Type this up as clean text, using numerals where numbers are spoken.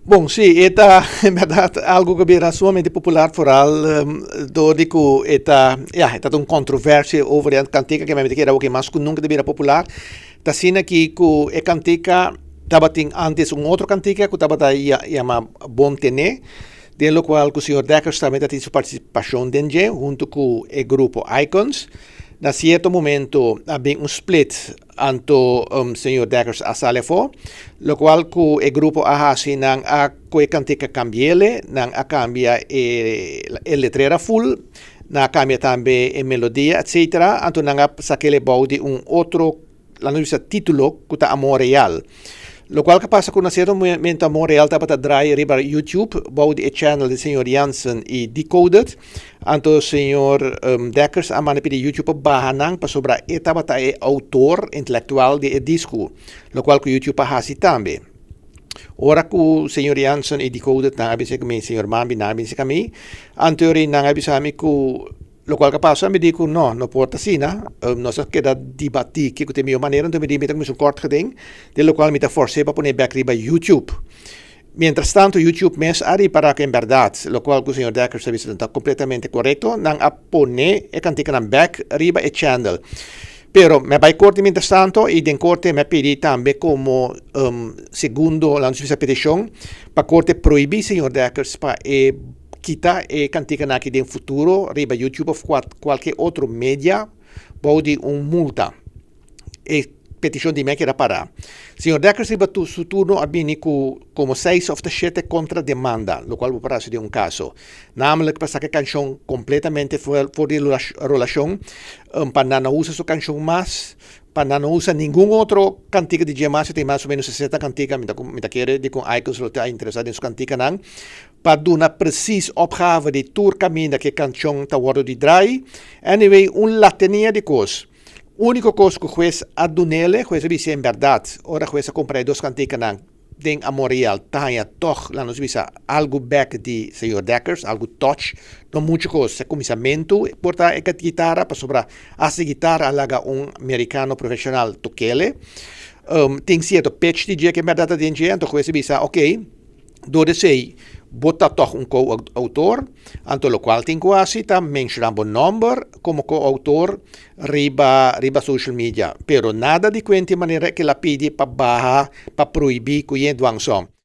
Bom, sí, esta en verdad algo que era sumamente popular vooral door die ku esta ja, esta een controversie over de cantica que me era o que mais que nunca devia popular. Ta sina que ku e cantica tava ting antes um outro cantica que tava daí chama Bon Tené, de lo qual o senhor Deckers também tem sua participação dentro junto com o grupo Icons. Na certo momento havia split anto senhor Deckers a salefo, lo qual ku e grupo ahasi nang a ko e cantica cambiele, nang a cambia e letrera full, na cambia também e melodia, etc. Anto nang a sakele baudi un outro, la nossa título kuta Amor Real. Lo qual que passa con un certo momento Amor Real tapa ta drai riba YouTube, baudi e channel del signor Jansen e Decoded, anto signor Deckers a mane pidi YouTube bahanang pa sobra e tapa ta e autor intelectual di e disco, lo qual que YouTube hasi tambe. Ora ku signor Jansen e Decoded nang abise kami, signor Mambi nang abise kami, anteori nang abise kami ku lo qual che passa mi dico no, non porta sina, non so che da dibatti che con mia maniera, non mi dico mi sono kort geding, dello qual mi da forse pa pone back riba YouTube. Mientras tanto YouTube mes ari para que en verdad, lo cual el señor Decker se visto completamente correcto, nang a pone e cantica nan back riba e channel. Pero me vai corte mientras tanto y den corte me pidi también como segundo la nuestra petición pa corte prohibir señor Deckers pa kita e cantica naki in futuro riba YouTube of qualche altro media bodi un multa e petition di me che era para. Signor Deckers riba su turno abini come 6 of the 7 contra demanda, lo qual può essere un caso. Namelijk passa che canzone completamente fuori di relazione, panna usa su canzone mas, panna usa ningún otro cantica di gemas, tem mais ou menos 60 cantica, mi da chiede di con Icons lo ta interessado in su cantica nang, pa una precies opgave di tour cammina che canzone ta worden di drai. Anyway, un latenia di cos. Único cosa que juez adunele, juez dice en verdad, ahora juez compra dos canticas nang ding Amor Real, tanya toch, la nos visa algo back di señor Deckers, algo touch, no mucho cosa, comisamiento, porta e guitarra, pa sobra hace guitarra alaga un americano profesional toquele, ting cierto pitch DJ que en verdad di entonces juez visa, ok, dode sei, bota toch un co-autor, anto lo qual tin quasi ta mencionamos number como co-autor riba social media, pero nada di quenti manera che la pidi pa baja, pa proibi cuyen duang som.